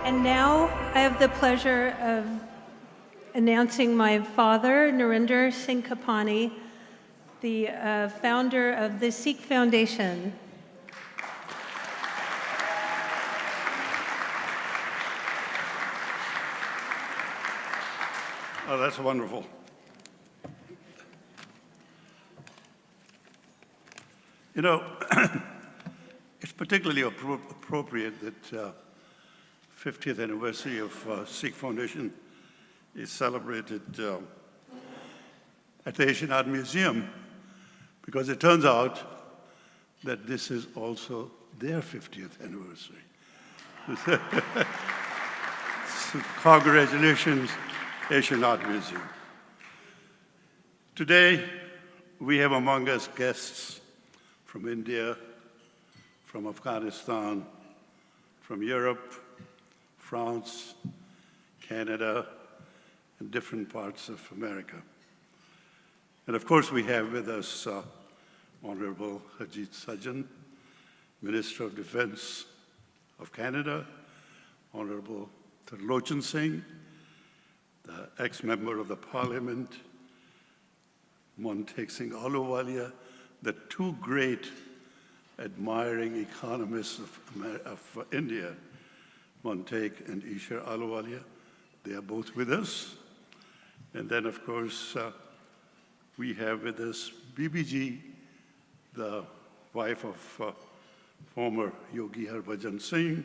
And now I have the pleasure of announcing my father, Narinder S, Kapany, the founder of the Sikh Foundation. Oh, that's wonderful. You know, it's particularly appropriate that 50th anniversary of Sikh Foundation is celebrated at the Asian Art Museum, because it turns out that this is also their 50th anniversary. So congratulations, Asian Art Museum. Today, we have among us guests from India, from Afghanistan, from Europe, France, Canada, and different parts of America. And of course, we have with us Honorable Harjit Sajjan, Minister of Defense of Canada, Honorable Tarlochan Singh, the ex-member of the Parliament, Montek Singh Ahluwalia, the two great admiring economists of India, Montek and Ishar Ahluwalia. They are both with us. And then, of course, we have with us BBG, the wife of former Yogi Harbhajan Singh,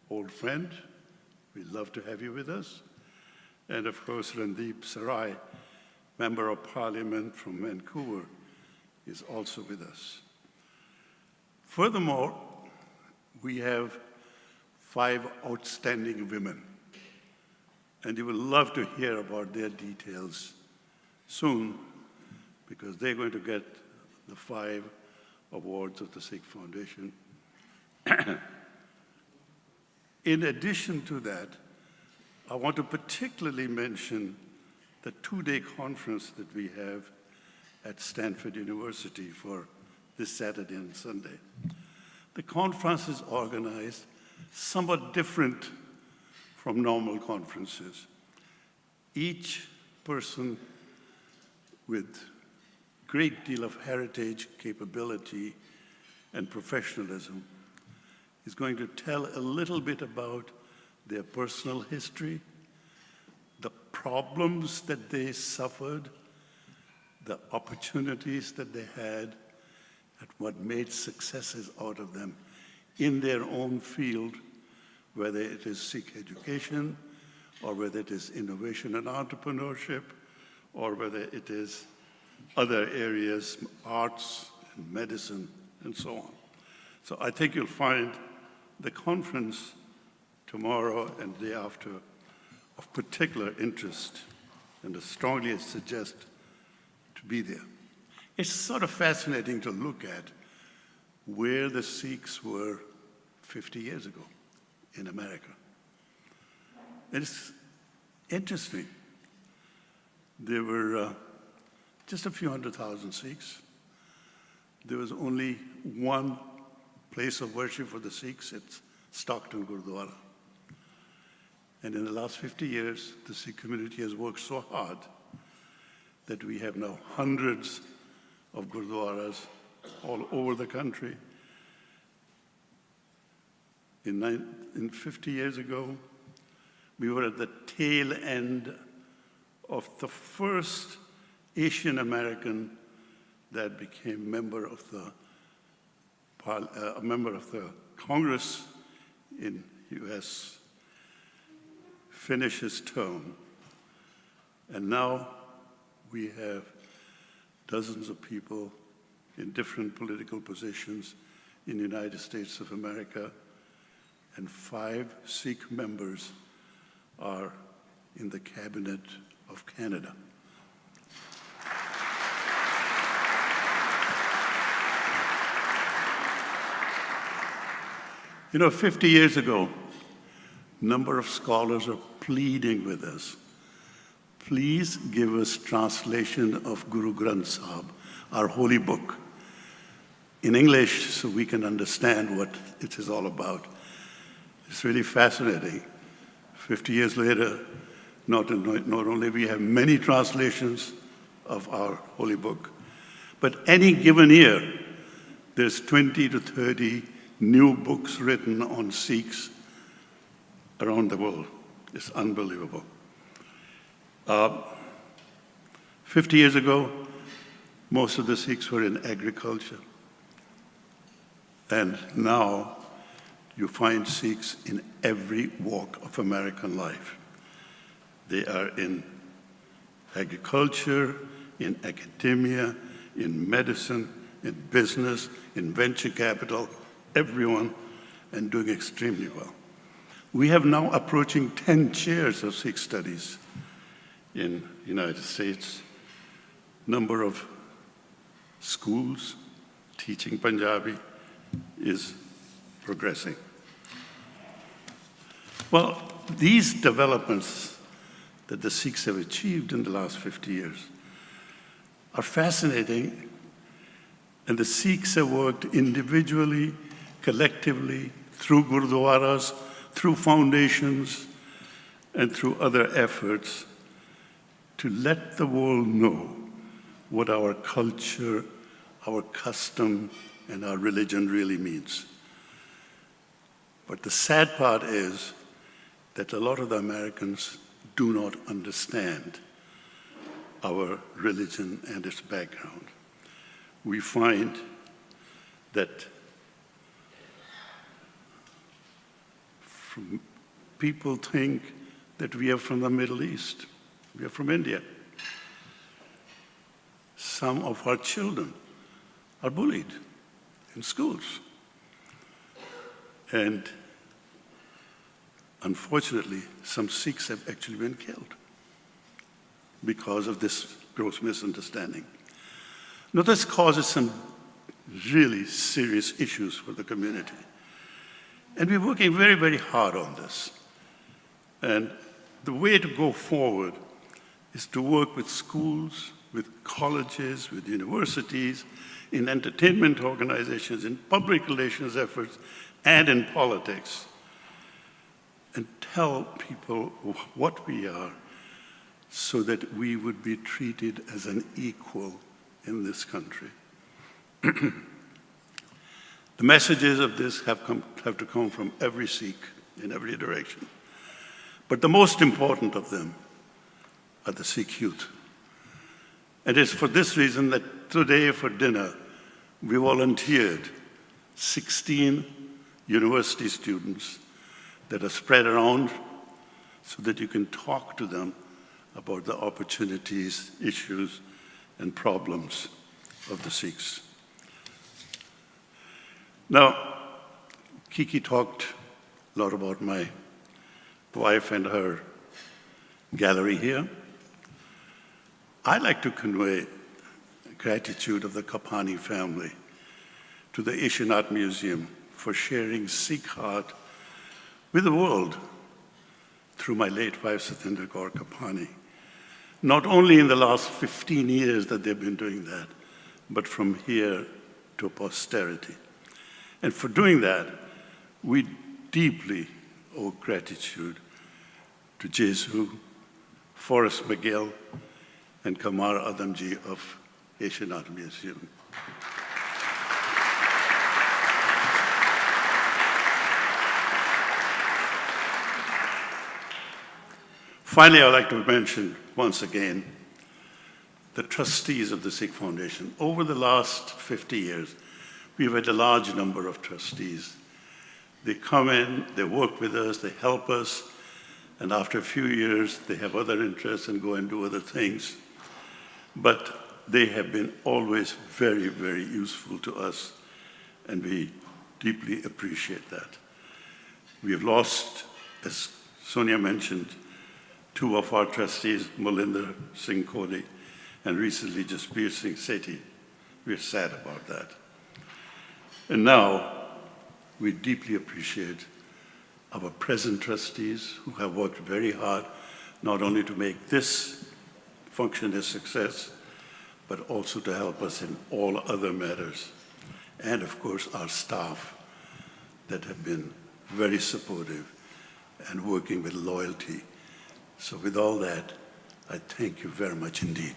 old friend. We'd love to have you with us. And of course, Randeep Sarai, Member of Parliament from Vancouver, is also with us. Furthermore, we have 5 outstanding women, and you will love to hear about their details soon, because they're going to get the 5 awards of the Sikh Foundation. In addition to that, I want to particularly mention the 2-day conference that we have at Stanford University for this Saturday and Sunday. The conference is organized somewhat different from normal conferences. Each person with great deal of heritage, capability, and professionalism is going to tell a little bit about their personal history, the problems that they suffered, the opportunities that they had, and what made successes out of them in their own field, whether it is Sikh education, or whether it is innovation and entrepreneurship, or whether it is other areas, arts and medicine, and so on. So I think you'll find the conference tomorrow and the day after of particular interest, and I strongly suggest to be there. It's sort of fascinating to look at where the Sikhs were 50 years ago in America. It's interesting. There were just a few 100,000 Sikhs. There was only one place of worship for the Sikhs. It's Stockton Gurdwara. And in the last 50 years, the Sikh community has worked so hard that we have now hundreds of Gurdwaras all over the country. In 50 years ago, we were at the tail end of the first Asian American that became a member of the Congress in US, finished his term. And now we have dozens of people in different political positions in the United States of America, and 5 Sikh members are in the cabinet of Canada. You know, 50 years ago, a number of scholars are pleading with us, please give us translation of Guru Granth Sahib, our holy book, in English so we can understand what it is all about. It's really fascinating. 50 years later, not only we have many translations of our holy book, but any given year, there's 20 to 30 new books written on Sikhs around the world. It's unbelievable. 50 years ago, most of the Sikhs were in agriculture. And now you find Sikhs in every walk of American life. They are in agriculture, in academia, in medicine, in business, in venture capital, everyone, and doing extremely well. We have now approaching 10 chairs of Sikh studies in the United States. Number of schools teaching Punjabi is progressing. Well, these developments that the Sikhs have achieved in the last 50 years are fascinating, and the Sikhs have worked individually, collectively, through gurdwaras, through foundations, and through other efforts to let the world know what our culture, our custom, and our religion really means. But the sad part is that a lot of the Americans do not understand our religion and its background. We find that people think that we are from the Middle East. We are from India. Some of our children are bullied in schools. And unfortunately, some Sikhs have actually been killed because of this gross misunderstanding. Now, this causes some really serious issues for the community. And we're working very, very hard on this. And the way to go forward is to work with schools, with colleges, with universities, in entertainment organizations, in public relations efforts, and in politics, and tell people what we are so that we would be treated as an equal in this country. The messages of this have to come from every Sikh in every direction. But the most important of them are the Sikh youth. And it's for this reason that today for dinner, we volunteered 16 university students that are spread around so that you can talk to them about the opportunities, issues, and problems of the Sikhs. Now, Kiki talked a lot about my wife and her gallery here. I'd like to convey gratitude of the Kapany family to the Asian Art Museum for sharing Sikh art with the world through my late wife, Satinder Kaur Kapany. Not only in the last 15 years that they've been doing that, but from here to posterity. And for doing that, we deeply owe gratitude to Jesu, Forrest McGill, and Kamar Adamji of Asian Art Museum. Finally, I'd like to mention once again the trustees of the Sikh Foundation. Over the last 50 years, we've had a large number of trustees. They come in, they work with us, they help us, and after a few years, they have other interests and go and do other things. But they have been always very, very useful to us, and we deeply appreciate that. We have lost, as Sonia mentioned, two of our trustees, Malinder Singh Kohli and recently Jaspir Singh Sethi. We're sad about that. And now, we deeply appreciate our present trustees who have worked very hard, not only to make this function a success, but also to help us in all other matters. And of course, our staff that have been very supportive and working with loyalty. So with all that, I thank you very much indeed.